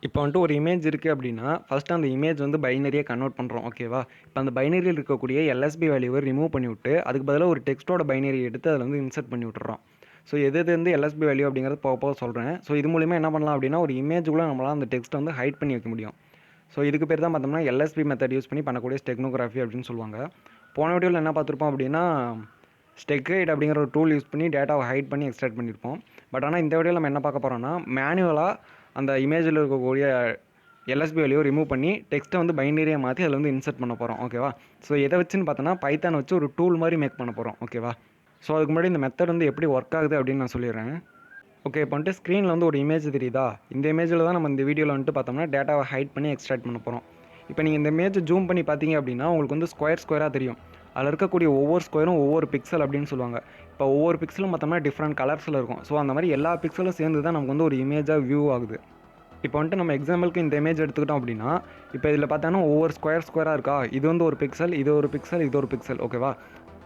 இப்போ வந்துட்டு ஒரு இமேஜ் இருக்குது அப்படின்னா ஃபஸ்ட்டு அந்த இமேஜ் வந்து பைனரியாக கன்வெர்ட் பண்ணுறோம் ஓகேவா. இப்போ அந்த பைனரியில் இருக்கக்கூடிய எல்எஸ்பி வேல்யூவை ரிமூவ் பண்ணி விட்டு அதுக்கு பதிலாக ஒரு டெக்ஸ்ட்டோட பைனரி எடுத்து அதில் வந்து இன்சர்ட் பண்ணி விட்டுறோம். ஸோ எது வந்து எல்எஸ்பி வேல்யூ அப்படிங்கிறது போக போக சொல்கிறேன். ஸோ இது மூலிமா என்ன பண்ணலாம் அப்படின்னா ஒரு இமேஜுக்குள்ளே நம்மளால் அந்த டெக்ஸ்ட்டை வந்து ஹைட் பண்ணி வைக்க முடியும். ஸோ இதுக்கு பேர் தான் பார்த்தோம்னா எல்எஸ்பி மெத்தட் யூஸ் பண்ணி பண்ணக்கூடிய ஸ்டெக்னோகிராஃபி அப்படின்னு சொல்லுவாங்க. போன வீடியோவில் என்ன பார்த்துருப்போம் அப்படின்னா ஸ்டெக்ரைட் அப்படிங்கிற ஒரு டூல் யூஸ் பண்ணி டேட்டாவை ஹைட் பண்ணி எக்ஸ்ட்ராக்ட் பண்ணியிருப்போம். பட் ஆனால் இந்த வீடியோவில் நம்ம என்ன பார்க்க போகிறோம்னா மேனுவலாக அந்த இமேஜில் இருக்கக்கூடிய எல்எஸ்பி வேல்யூ ரிமூவ் பண்ணி டெக்ஸ்ட்டை வந்து பைனரியாக மாற்றி அதில் வந்து இன்சர்ட் பண்ண போகிறோம் ஓகேவா. ஸோ எதை வச்சுன்னு பார்த்தோன்னா பைத்தான் வச்சு ஒரு டூல் மாதிரி மேக் பண்ண போகிறோம் ஓகேவா. ஸோ அதுக்கு முன்னாடி இந்த மெத்தட் வந்து எப்படி ஒர்க் ஆகுது அப்படின்னு நான் சொல்லிடுறேன். ஓகே, இப்போ வந்துட்டு ஸ்க்ரீனில் வந்து ஒரு இமேஜ் தெரியுதா, இந்த இமேஜில் தான் நம்ம இந்த வீடியோவில் வந்துட்டு பார்த்தோம்னா டேட்டாவை ஹைட் பண்ணி எக்ஸ்ட்ராக்ட் பண்ண போகிறோம். இப்போ நீங்கள் இந்த இமேஜ் ஜூம் பண்ணி பார்த்தீங்க அப்படின்னா உங்களுக்கு வந்து ஸ்கொயராக தெரியும். அதில் இருக்கக்கூடிய ஒவ்வொரு ஸ்கொயரும் ஒவ்வொரு பிக்சல் அப்படின்னு சொல்லுவாங்க. இப்போ ஒவ்வொரு பிக்சலும் பார்த்தோம்னா டிஃப்ரெண்ட் கலர்ஸில் இருக்கும். ஸோ அந்த மாதிரி எல்லா பிக்சலும் சேர்ந்து தான் நமக்கு வந்து ஒரு இமேஜாக வியூ ஆகுது. இப்போ வந்துட்டு நம்ம எக்ஸாம்பிளுக்கு இந்த இமேஜ் எடுத்துக்கிட்டோம் அப்படின்னா இப்போ இதில் பார்த்தோன்னா ஒவ்வொரு ஸ்கொயராக இருக்கா, இது வந்து ஒரு பிக்சல், இது ஒரு பிக்சல், இது ஒரு பிக்சல் ஓகேவா.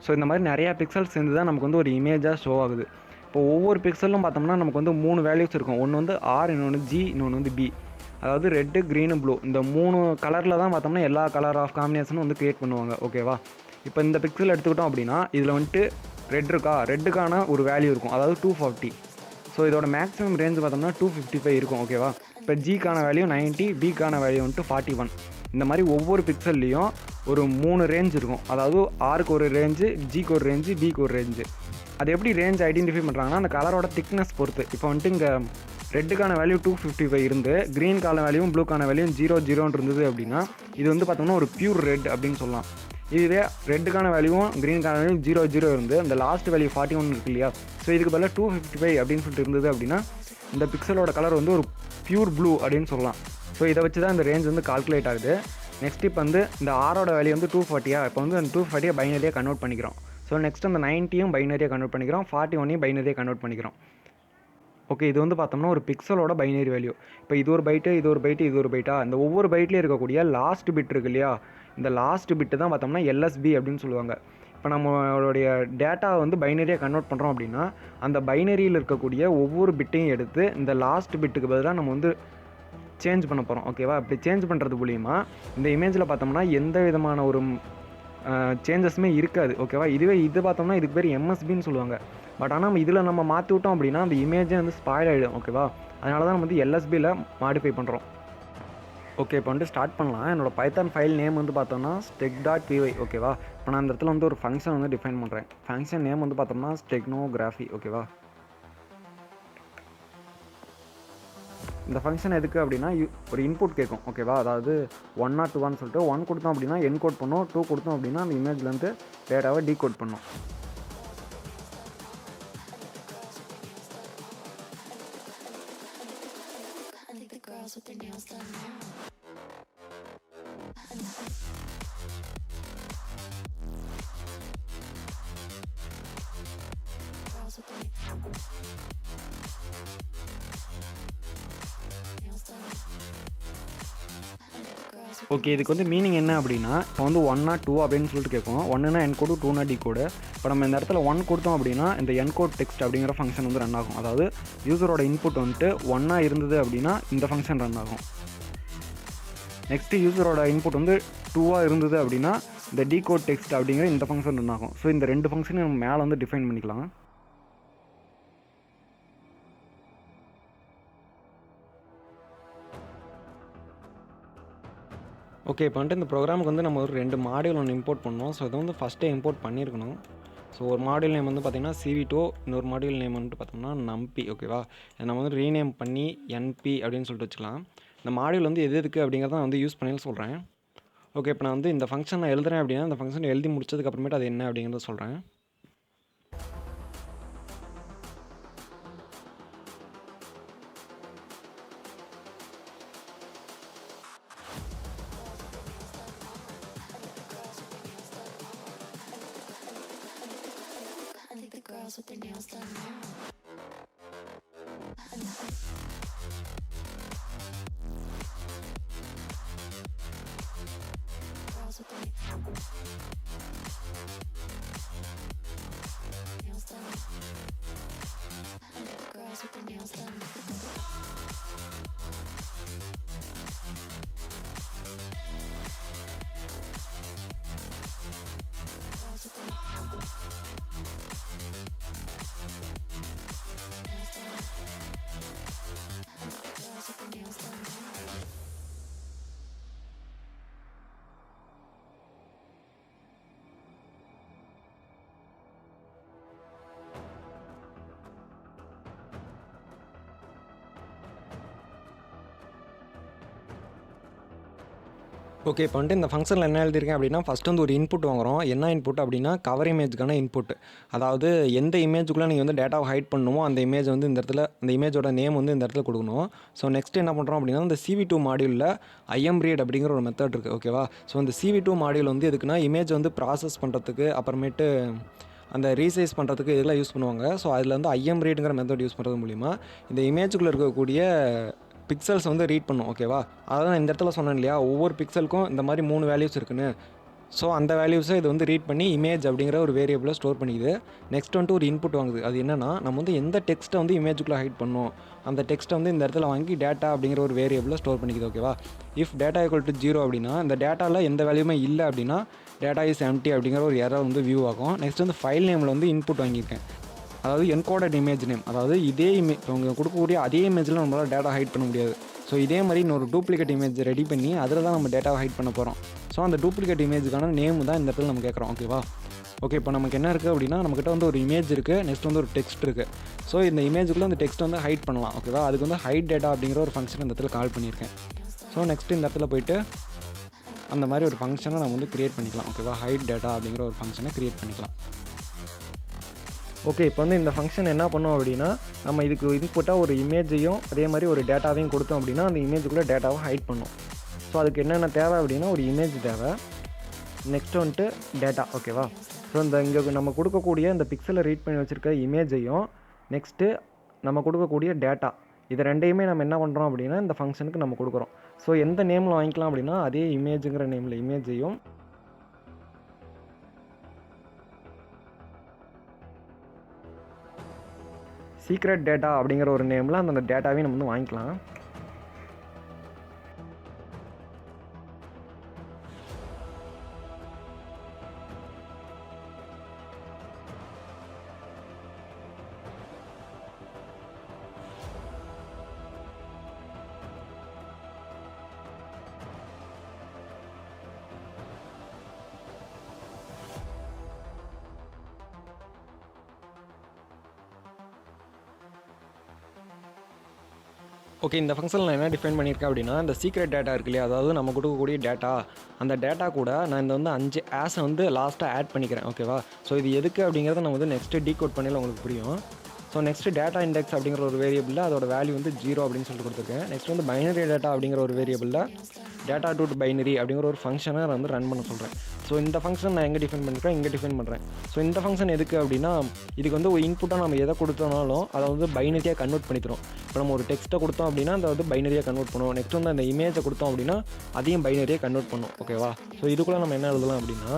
ஸோ இந்த மாதிரி நிறையா பிக்சல் சேர்ந்து தான் நமக்கு வந்து ஒரு இமேஜாக ஷோ ஆகுது. இப்போ ஒவ்வொரு பிக்சலும் பார்த்தோம்னா நமக்கு வந்து 3 வேல்யூஸ் இருக்கும். ஒன்று வந்து ஆர், இன்னொன்று ஜி, இன்னொன்று வந்து பி. அதாவது ரெட்டு, க்ரீனு, ப்ளூ இந்த 3 கலரில் தான் பார்த்தோம்னா எல்லா கலர் ஆஃப் காம்பினேஷனும் வந்து க்ரியேட் பண்ணுவாங்க ஓகேவா. இப்போ இந்த பிக்சல் எடுத்துக்கிட்டோம் அப்படின்னா இதில் வந்துட்டு ரெட் இருக்கா, ரெட்டுக்கான ஒரு வேல்யூ இருக்கும், அதாவது 240. ஸோ இதோட மேக்ஸிமம் ரேஞ்ச் பார்த்தோம்னா 255 இருக்கும் ஓகேவா. இப்போ ஜிக்கான வேல்யூ 90, பிக்கான வேல்யூ வந்துட்டு 41. இந்த மாதிரி ஒவ்வொரு பிக்சல்லையும் ஒரு 3 ரேஞ்ச் இருக்கும். அதாவது ஆருக்கு ஒரு ரேஞ்சு, ஜிக்கு ஒரு ரேஞ்சு, பிக்கு ஒரு ரேஞ்சு. அது எப்படி ரேஞ்ச் ஐடென்டிஃபை பண்ணுறாங்கன்னா அந்த கலரோட திக்னஸ் பொறுத்து. இப்போ வந்துட்டு இங்கே ரெட்டுக்கான வேல்யூ 255 இருந்து க்ரீன்கான வேல்யூவும் ப்ளூக்கான வேல்யூ 00 இருந்தது அப்படின்னா இது வந்து பார்த்தோம்னா ஒரு பியூர் ரெட் அப்படின்னு சொல்லலாம். இதுவே ரெட்டுக்கான வேல்யூவும் க்ரீனுக்கான வேல்யூ 00 இருந்து அந்த லாஸ்ட் வேல்யூ 41 இருக்கு இல்லையா. ஸோ இதுக்கு பதிலாக 255 அப்படின்னு சொல்லிட்டு இருந்தது அப்படின்னா இந்த பிக்சலோட கலர் வந்து ஒரு பியூர் ப்ளூ அப்படின்னு சொல்லலாம். ஸோ இதை வச்சு தான் இந்த ரேஞ்ச் வந்து கால்குலேட் ஆகுது. நெக்ஸ்ட் இப்போ வந்து இந்த ஆரோட வேல்யூ வந்து 240. இப்போ வந்து அந்த 240 பைனரியாக கன்வெர்ட் பண்ணிக்கிறோம். ஸோ நெக்ஸ்ட் அந்த 90யும் பைனரியாக கன்வெர்ட் பண்ணிக்கிறோம், 41யும் பைனரியாக கன்வெர்ட் பண்ணிக்கிறோம். ஓகே, இது வந்து பார்த்தோம்னா ஒரு பிக்சலோட பைனரி வேல்யூ. இப்போ இது ஒரு பைட்டு, இது ஒரு பைட்டு, இது ஒரு பைட்டா, இந்த ஒவ்வொரு பைட்லேயும் இருக்கக்கூடிய லாஸ்ட் பிட் இருக்கு இல்லையா, இந்த லாஸ்ட் பிட்டு தான் பார்த்தோம்னா எல்எஸ்பி அப்படின்னு சொல்லுவாங்க. இப்போ நம்மளுடைய டேட்டாவை வந்து பைனரியாக கன்வெர்ட் பண்ணுறோம் அப்படின்னா அந்த பைனரியில் இருக்கக்கூடிய ஒவ்வொரு பிட்டையும் எடுத்து இந்த லாஸ்ட் பிட்டுக்கு பதிலாக நம்ம வந்து சேஞ்ச் பண்ண போகிறோம் ஓகேவா. இப்படி சேஞ்ச் பண்ணுறது மூலிமா இந்த இமேஜில் பார்த்தோம்னா எந்த விதமான ஒரு சேஞ்சஸுமே இருக்காது ஓகேவா. இதுவே இது பார்த்தோம்னா இதுக்கு பேர் எம்எஸ்பின்னு சொல்லுவாங்க. பட் ஆனால் இதில் நம்ம மாற்றி விட்டோம் அப்படின்னா அந்த இமேஜே வந்து ஸ்பாயில் ஆகிடும் ஓகேவா. அதனால தான் நம்ம வந்து எல்எஸ்பியில் மாடிஃபை பண்ணுறோம். ஓகே, இப்போ வந்து ஸ்டார்ட் பண்ணலாம். என்னோடய பைத்தான் ஃபைல் நேம் வந்து பார்த்தோம்னா stec.py ஓகேவா. இப்போ நான் இந்த இடத்துல வந்து ஒரு ஃபங்க்ஷன் வந்து டிஃபைன் பண்ணுறேன். ஃபங்க்ஷன் நேம் வந்து பார்த்தோம்னா ஸ்டெக்னோகிராஃபி ஓகேவா. இந்த ஃபங்க்ஷன் எதுக்கு அப்படின்னா ஒரு இன்புட் கேட்கும் ஓகேவா. அதாவது 1 or 2 சொல்லிட்டு 1 கொடுத்தோம் அப்படின்னா என்கோட் பண்ணும், 2 கொடுத்தோம் அப்படின்னா அந்த இமேஜ்லேருந்து டேட்டாவை டீகோட் பண்ணும். ஓகே, இதுக்கு வந்து மீனிங் என்ன அப்படின்னா இப்போ வந்து 1 or 2 அப்படின்னு சொல்லிட்டு கேட்கும். 1னா என்கோடு, 2னா டிகோடு. இப்போ நம்ம இந்த இடத்துல 1 கொடுத்தோம் அப்படின்னா இந்த என்கோட் டெக்ஸ்ட் அப்படிங்கிற ஃபங்க்ஷன் வந்து ரன் ஆகும். அதாவது யூசரோட இன்புட் வந்துட்டு 1ஆ இருந்தது அப்படின்னா இந்த ஃபங்க்ஷன் ரன் ஆகும். நெக்ஸ்ட்டு யூசரோட இன்புட் வந்து 2ஆ இருந்தது அப்படின்னா இந்த டிகோட் டெக்ஸ்ட் அப்படிங்கிற இந்த ஃபங்க்ஷன் ரன் ஆகும். ஸோ இந்த 2 ஃபங்க்ஷனையும் நம்ம மேலே வந்து டிஃபைன் பண்ணிக்கலாம். ஓகே, இப்போ வந்துட்டு இந்த ப்ரோக்ராமுக்கு வந்து நம்ம ஒரு 2 மாடியூல் ஒன்று இம்போர்ட் பண்ணோம். ஸோ இதை வந்து ஃபஸ்ட்டே இம்போர்ட் பண்ணியிருக்கணும். ஸோ ஒரு மாடியூல் நேம் வந்து பார்த்திங்கன்னா CV2, இன்னொரு மாடியூல் நேம் வந்துட்டு பார்த்தோம்னா NumPy ஓகேவா. இதை நம்ம வந்து ரீநேம் பண்ணி NP அப்படின்னு சொல்லிட்டு வச்சுக்கலாம். இந்த மாடியூல் வந்து எது எதுக்கு அப்படிங்கிறத நான் வந்து யூஸ் பண்ணி சொல்கிறேன். ஓகே, இப்போ நான் வந்து இந்த ஃபங்க்ஷன் நான் எழுதுறேன் அப்படின்னா இந்த ஃபங்க்ஷன் எழுதி முடிச்சதுக்கப்புறமேட்டு அது என்ன அப்படிங்கிறத சொல்கிறேன். With their nails done now. Girls with their nails done. Girls with their nails done. Okay, இப்போ வந்துட்டு இந்த ஃபங்க்ஷனில் என்ன எழுதியிருக்கேன் அப்படின்னா, ஃபஸ்ட்டு வந்து ஒரு இன்புட் வாங்குகிறோம். என்ன இன்புட் அப்படின்னா, கவர் இமேஜுக்கான இன்புட். அதாவது எந்த இமேஜுக்குள்ளே நீங்கள் வந்து டேட்டாவை ஹைட் பண்ணணுமோ அந்த இமேஜ் வந்து இந்த இடத்துல, அந்த இமேஜோட நேம் வந்து இந்த இடத்துல கொடுக்கணும். ஸோ நெக்ஸ்ட் என்ன பண்ணுறோம் அப்படின்னா, இந்த CV2 மாடியூலில் IMRead அப்படிங்கிற ஒரு மெத்தட் இருக்குது. ஓகேவா? ஸோ இந்த CV2 மாடியூல் வந்து எதுக்குன்னா, இமேஜ் வந்து ப்ராசஸ் பண்ணுறதுக்கு, அப்புறமேட்டு அந்த ரீசைஸ் பண்ணுறதுக்கு இதெல்லாம் யூஸ் பண்ணுவாங்க. ஸோ அதில் வந்து IMReadங்கிற மெத்தட் யூஸ் பண்ணுறது மூலிமா இந்த இமேஜுக்குள்ளே இருக்கக்கூடிய பிக்சல்ஸ் வந்து ரீட் பண்ணும். ஓகேவா? அதான் இந்த இடத்துல சொன்னேன் இல்லையா, ஒவ்வொரு பிக்சலுக்கும் இந்த மாதிரி 3 வேல்யூஸ் இருக்குன்னு. ஸோ அந்த வேல்யூஸை இது வந்து ரீட் பண்ணி இமேஜ் அப்படிங்கிற ஒரு வேரியபிளை ஸ்டோர் பண்ணிக்குது. நெக்ஸ்ட் வந்துட்டு ஒரு இன்புட் வாங்குது. அது என்னென்னா, நம்ம வந்து எந்த டெக்ஸ்ட்டை வந்து இமேஜுக்குள்ளே ஹைட் பண்ணணும், அந்த டெக்ஸ்ட்டை வந்து இந்த இடத்துல வாங்கி டேட்டா அப்படிங்கிற ஒரு வேரியபிளை ஸ்டோர் பண்ணிக்குது. ஓகேவா? இஃப் டேட்டா ஈக்குவல் டு 0 அப்படின்னா, இந்த டேட்டாவில் எந்த வேல்யூமே இல்லை அப்படின்னா டேட்டா இஸ் எம்டி அப்படிங்கிற ஒரு எரர் வந்து வியூ ஆகும். நெக்ஸ்ட் வந்து ஃபைல் நேமில் வந்து இன்புட் வாங்கியிருக்கேன். அதாவது என்கோடட் இமேஜ் நேம். அதாவது இதே அவங்க கொடுக்கக்கூடிய அதே இமேஜில் நம்மளால் டேட்டா ஹைட் பண்ண முடியாது. ஸோ இதே மாதிரி இன்னொரு டூப்ளிகேட் இமேஜ் ரெடி பண்ணி அதில் தான் நம்ம டேட்டாவை ஹைட் பண்ண போகிறோம். ஸோ அந்த டூப்ளிகேட் இமேஜுக்கான நேம் தான் இந்த இடத்துல நம்ம கேட்குறோம். ஓகேவா? ஓகே, இப்போ நமக்கு என்ன இருக்குது அப்படின்னா, நம்மக்கிட்ட வந்து ஒரு இமேஜ் இருக்குது, நெக்ஸ்ட் வந்து ஒரு டெக்ஸ்ட் இருக்குது. ஸோ இந்த இமேஜுக்குள்ளே அந்த டெக்ஸ்ட் வந்து ஹைட் பண்ணலாம். ஓகேவா? அதுக்கு வந்து ஹைட் டேட்டா அப்படிங்கிற ஒரு ஃபங்க்ஷன் இந்த இடத்துல கால் பண்ணியிருக்கேன். ஸோ நெக்ஸ்ட் இந்த இடத்துல போய்ட்டு அந்த மாதிரி ஒரு ஃபங்க்ஷனை நம்ம வந்து க்ரியேட் பண்ணிக்கலாம். ஓகேவா? ஹைட் டேட்டா அப்படிங்கிற ஒரு ஃபங்க்ஷனை க்ரியேட் பண்ணிக்கலாம். ஓகே, இப்போ வந்து இந்த ஃபங்க்ஷன் என்ன பண்ணோம் அப்படின்னா, நம்ம இதுக்கு இன்புட்டாக ஒரு இமேஜையும் அதே மாதிரி ஒரு டேட்டாவையும் கொடுத்தோம் அப்படின்னா அந்த இமேஜுக்குள்ளே டேட்டாவை ஹைட் பண்ணும். ஸோ அதுக்கு என்னென்ன தேவை அப்படின்னா, ஒரு இமேஜ் தேவை, நெக்ஸ்ட் வந்துட்டு டேட்டா. ஓகேவா? ஸோ இந்த இங்கே நம்ம கொடுக்கக்கூடிய இந்த பிக்சலை ரீட் பண்ணி வச்சுருக்க இமேஜையும் நெக்ஸ்ட்டு நம்ம கொடுக்கக்கூடிய டேட்டா, இது ரெண்டையுமே நம்ம என்ன பண்ணுறோம் அப்படின்னா இந்த ஃபங்க்ஷனுக்கு நம்ம கொடுக்குறோம். ஸோ எந்த நேமில் வாங்கிக்கலாம் அப்படின்னா, அதே இமேஜுங்கிற நேமில் இமேஜையும் சீக்ரெட் டேட்டா அப்படிங்கிற ஒரு நேமில் அந்த டேட்டாவையும் நம்ம வந்து வாங்கிக்கலாம். ஓகே, இந்த ஃபங்க்ஷனில் நான் என்ன டிஃபைன் பண்ணியிருக்கேன் அப்படின்னா, இந்த சீக்ரெட் டேட்டா இருக்கு இல்லையா, அதாவது நம்ம கொடுக்கக்கூடிய டேட்டா, அந்த டேட்டா கூட நான் இந்த வந்து 5 ஆஸை வந்து லாஸ்ட்டாக ஆட் பண்ணிக்கிறேன். ஓகேவா? ஸோ இது எதுக்கு அப்படிங்கிறத நான் வந்து நெக்ஸ்ட்டு டீகோட் பண்ணல உங்களுக்கு புரியும். ஸோ நெக்ஸ்ட்டு டேட்டா இண்டெக்ஸ் அப்படிங்கிற ஒரு வேரியபிளில் அதோட வேல்யூ வந்து 0 அப்படின்னு சொல்லிட்டு கொடுத்துருக்கேன். நெக்ஸ்ட் வந்து பைனரி டேட்டா அப்படிங்கிற ஒரு வேரியபிளில் டேட்டா டு பைனரி அப்படிங்கிற ஒரு ஃபங்க்ஷனை நான் வந்து ரன் பண்ண சொல்கிறேன். ஸோ இந்த ஃபங்க்ஷன் நான் எங்கே டிஃபைன் பண்ணியிருக்கேன், இங்கே டிஃபைன் பண்ணுறேன். ஸோ இந்த ஃபங்க்ஷன் எதுக்கு அப்படின்னா, இதுக்கு வந்து ஒரு இன்புட்டாக நம்ம எதை கொடுத்தோனாலும் அதை வந்து பைனரியாக கன்வெர்ட் பண்ணிக்கிறோம். இப்போ நம்ம ஒரு டெக்ஸ்ட்டை கொடுத்தோம் அப்படின்னா அதை வந்து பைனரியாக கன்வெர்ட் பண்ணுவோம். நெக்ஸ்ட் வந்து அந்த இமேஜை கொடுத்தோம் அப்படின்னா அதையும் பைனரியாக கன்வெர்ட் பண்ணும். ஓகேவா? ஸோ இதுக்குள்ளே நம்ம என்ன எழுதலாம் அப்படின்னா,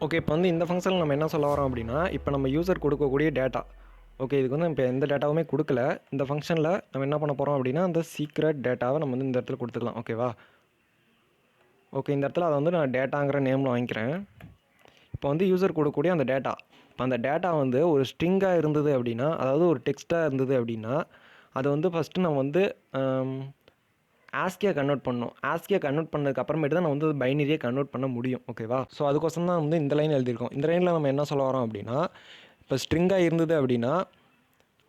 ஓகே, இப்போ வந்து இந்த ஃபங்க்ஷனில் நம்ம என்ன சொல்ல வரோம் அப்படின்னா, இப்போ நம்ம யூசர் கொடுக்கக்கூடிய டேட்டா, ஓகே, இதுக்கு வந்து இப்போ எந்த டேட்டாவுமே கொடுக்கல. இந்த ஃபங்க்ஷனில் நம்ம என்ன பண்ண போகிறோம் அப்படின்னா, அந்த சீக்ரெட் டேட்டாவை நம்ம வந்து இந்த இடத்துல கொடுத்துக்கலாம். ஓகேவா? ஓகே, இந்த இடத்துல அதை வந்து நான் டேட்டாங்கிற நேமில் வாங்கிக்கிறேன். இப்போ வந்து யூசர் கொடுக்கக்கூடிய அந்த டேட்டா, இப்போ அந்த டேட்டா வந்து ஒரு ஸ்ட்ரிங்காக இருந்தது அப்படின்னா, அதாவது ஒரு டெக்ஸ்ட்டாக இருந்தது அப்படின்னா, அதை வந்து ஃபஸ்ட்டு நம்ம வந்து ஆஸ்கியாக கன்வெர்ட் பண்ணணும். ஆஸ்கியாக கன்வெர்ட் பண்ணதுக்கு அப்புறமேட்டு தான் நான் வந்து பைனரியை கன்வெர்ட் பண்ண முடியும். ஓகேவா? ஸோ அதுக்கோசம் தான் வந்து இந்த லைன் எழுதியிருக்கோம். இந்த லைனில் நம்ம என்ன சொல்ல வரோம் அப்படின்னா, இப்போ ஸ்ட்ரிங்காக இருந்தது அப்படின்னா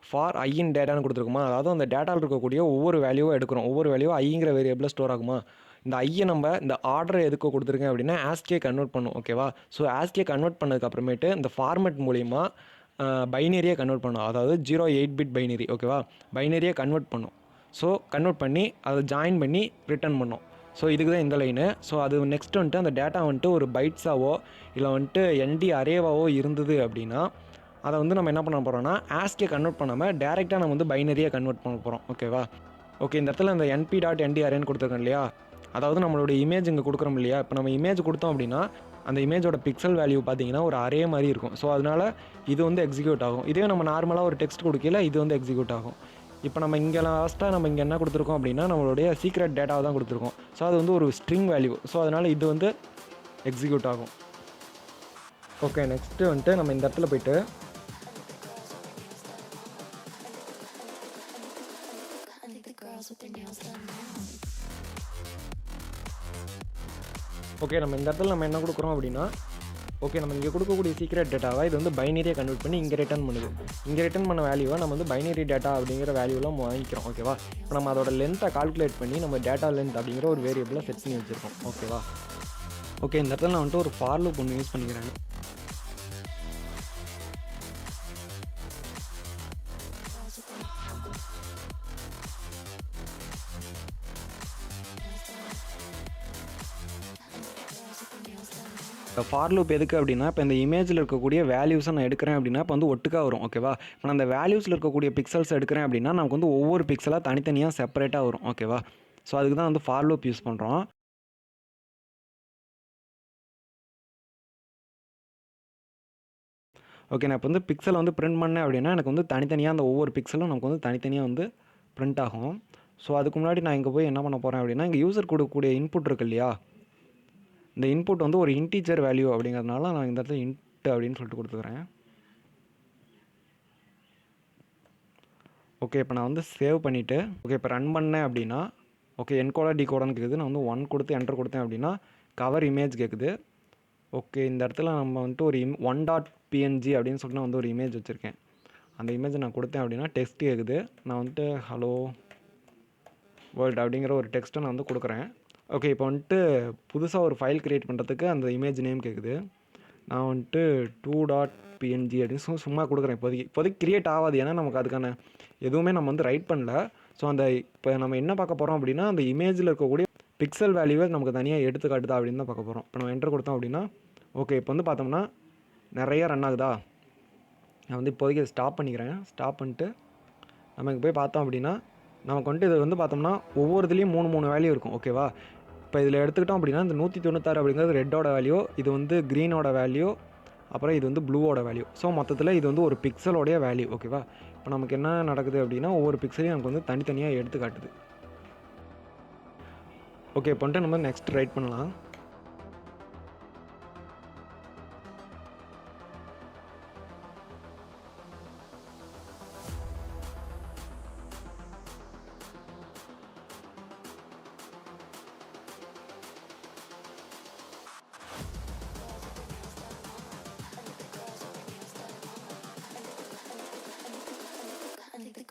ஃபார் ஐ இன் டேட்டான்னு கொடுத்துருக்குமா, அதாவது அந்த டேட்டாவில் இருக்கக்கூடிய ஒவ்வொரு வேல்யூவும் எடுக்கிறோம். ஒவ்வொரு வேல்யூவும் ஐங்கிற வேரியபிளில் ஸ்டோர் ஆகுமா, இந்த ஐயை நம்ம இந்த ஆர்டரை எதுக்கு கொடுத்துருக்கேன் அப்படின்னா ஆஸ்கியை கன்வெர்ட் பண்ணும். ஓகேவா? ஸோ ஆஸ்கியை கன்வெர்ட் பண்ணதுக்கு அப்புறமேட்டு இந்த ஃபார்மேட் மூலிமா பைனரியை கன்வெர்ட் பண்ணும். அதாவது 0-8 பிட் பைனரி. ஓகேவா? பைனரியை கன்வெர்ட் பண்ணும். ஸோ கன்வெர்ட் பண்ணி அதை ஜாயின் பண்ணி ரிட்டர்ன் பண்ணோம். ஸோ இதுக்கு தான் இந்த லைனு. ஸோ அது நெக்ஸ்ட் வந்துட்டு அந்த டேட்டா வந்துட்டு ஒரு பைட்ஸாவோ இல்லை வந்துட்டு என்டி அரேவாவோ இருந்தது அப்படின்னா அதை வந்து நம்ம என்ன பண்ண போகிறோம்னா ஆஸ்கே கன்வெர்ட் பண்ணாமல் டேரெக்டாக நம்ம வந்து பைனரியாக கன்வெர்ட் பண்ண போகிறோம். ஓகேவா? ஓகே, இந்த இடத்துல இந்த np.nd அரேன்னு கொடுத்துருக்கோம் இல்லையா, அதாவது நம்மளோட இமேஜ் இங்கே கொடுக்குறோம் இல்லையா, இப்போ நம்ம இமேஜ் கொடுத்தோம் அப்படின்னா அந்த இமேஜோட பிக்சல் வேல்யூ பார்த்தீங்கன்னா ஒரு அரே மாதிரி இருக்கும். ஸோ அதனால் இது வந்து எக்ஸிக்யூட் ஆகும். இதே நம்ம நார்மலாக ஒரு டெக்ஸ்ட் கொடுக்கல இது வந்து எக்ஸிக்யூட் ஆகும். இப்போ நம்ம இங்கே லாஸ்ட்டாக நம்ம இங்கே என்ன கொடுத்துருக்கோம் அப்படின்னா நம்மளுடைய சீக்ரெட் டேட்டாவை தான் கொடுத்துருக்கோம். ஸோ அது வந்து ஒரு ஸ்ட்ரிங் வேல்யூ. ஸோ அதனால் இது வந்து எக்ஸிக்யூட் ஆகும். ஓகே, நெக்ஸ்ட்டு வந்துட்டு நம்ம இந்த இடத்துல போய்ட்டு ஓகே நம்ம இந்த இடத்துல நம்ம என்ன கொடுக்குறோம் அப்படின்னா ஓகே நம்ம இங்கே கொடுக்கக்கூடிய சீக்ரெட் டேட்டாவை இது வந்து பைனரியை கன்வெர்ட் பண்ணி இங்கே ரிட்டர்ன் பண்ணுது. இங்கே ரிட்டர்ன் பண்ண வேல்யூவை நம்ம வந்து பைனரி டேட்டா அப்படிங்கிற வேல்யூலாம் வாங்கிக்கிறோம். ஓகேவா? இப்போ நம்ம அதோட லென்த்தை கால்குலேட் பண்ணி நம்ம டேட்டா லென்த் அப்படிங்கிற ஒரு வேரியபிளை செட் பண்ணி வச்சுருக்கோம். ஓகேவா? ஓகே, இந்த இடத்துல நான் வந்துட்டு ஒரு ஃபார் லூப் ஒன்று யூஸ் பண்ணிக்கிறேன். இப்போ ஃபார் லூப் எதுக்கு அப்படின்னா, இப்போ இந்த இமேஜில் இருக்கக்கூடிய வேல்யூஸை நான் எடுக்கிறேன் அப்படின்னா இப்போ வந்து ஒட்டுக்கா வரும். ஓகேவா? இப்போ நான் அந்த வேல்யூஸில் இருக்கக்கூடிய பிக்சல்ஸ் எடுக்கிறேன் அப்படின்னா நமக்கு வந்து ஒவ்வொரு பிக்சலாக தனித்தனியாக செப்பரேட்டாக வரும். ஓகேவா? ஸோ அதுக்கு தான் வந்து ஃபார் லூப் யூஸ் பண்ணுறோம். ஓகே, நான் இப்போ வந்து பிக்சலை வந்து பிரிண்ட் பண்ணேன் அப்படின்னா எனக்கு வந்து தனித்தனியாக அந்த ஒவ்வொரு பிக்சலும் நமக்கு வந்து தனித்தனியாக வந்து பிரிண்ட் ஆகும். ஸோ அதுக்கு முன்னாடி நான் இங்கே போய் என்ன பண்ண போகிறேன் அப்படின்னா, இங்கே யூசர் கொடுக்கக்கூடிய இன்புட் இருக்கு இல்லையா, இந்த இன்புட் வந்து ஒரு இன்டீஜர் வேல்யூ அப்படிங்கிறதுனால நான் இந்த இடத்துல இன்ட் அப்படின்னு சொல்லிட்டு கொடுத்துக்கிறேன். ஓகே, இப்போ நான் வந்து சேவ் பண்ணிவிட்டு ஓகே இப்போ ரன் பண்ணேன் அப்படின்னா ஓகே என்கோடா டிகோடான்னு கேட்குது. நான் வந்து 1 கொடுத்து என்டர் கொடுத்தேன் அப்படின்னா கவர் இமேஜ் கேட்குது. ஓகே, இந்த இடத்துல நம்ம வந்துட்டு ஒரு .png அப்படின்னு சொல்லிட்டு நான் வந்து ஒரு இமேஜ் வச்சுருக்கேன். அந்த இமேஜை நான் கொடுத்தேன் அப்படின்னா டெக்ஸ்ட் கேட்குது. நான் வந்துட்டு ஹலோ வேர்ல்டு அப்படிங்கிற ஒரு டெக்ஸ்ட்டை நான் வந்து கொடுக்குறேன். ஓகே, இப்போ வந்துட்டு புதுசாக ஒரு ஃபைல் க்ரியேட் பண்ணுறதுக்கு அந்த இமேஜ் நேம் கேட்குது. நான் வந்துட்டு 2.png அப்படின்னு சும்மா கொடுக்குறேன். இப்போதைக்கு க்ரியேட் ஆகாது, ஏன்னா நமக்கு அதுக்கான எதுவுமே நம்ம வந்து ரைட் பண்ணல. ஸோ அந்த இப்போ நம்ம என்ன பார்க்க போகிறோம் அப்படின்னா, அந்த இமேஜில் இருக்கக்கூடிய பிக்சல் வேல்யூவை நமக்கு தனியாக எடுத்து காட்டுதா அப்படின்னு தான் பார்க்க போகிறோம். இப்போ நம்ம என்டர் கொடுத்தோம் அப்படின்னா ஓகே இப்போ வந்து பார்த்தோம்னா நிறைய ரன் ஆகுதா. நான் வந்து இப்போதைக்கு ஸ்டாப் பண்ணிக்கிறேன். ஸ்டாப் பண்ணிட்டு நம்ம இங்கே போய் பார்த்தோம் அப்படின்னா நமக்கு வந்துட்டு இது வந்து பார்த்தோம்னா ஒவ்வொரு இதுலேயும் 3 வேல்யூ இருக்கும். ஓகேவா? இப்போ இதில் எடுத்துக்கிட்டோம் அப்படின்னா இந்த 196 அப்படிங்கிறது ரெட்டோட வேல்யூ, இது வந்து க்ரீனோட வேல்யூ, அப்புறம் இது வந்து ப்ளூவோட வேல்யூ. ஸோ மொத்தத்தில் இது வந்து ஒரு பிக்சலோடைய வேல்யூ. ஓகேவா? இப்போ நமக்கு என்ன நடக்குது அப்படின்னா ஒவ்வொரு பிக்சலையும் நமக்கு வந்து தனித்தனியாக எடுத்து காட்டுது. ஓகே, இப்போ வந்துட்டு நம்ம நெக்ஸ்ட் ரைட் பண்ணலாம்.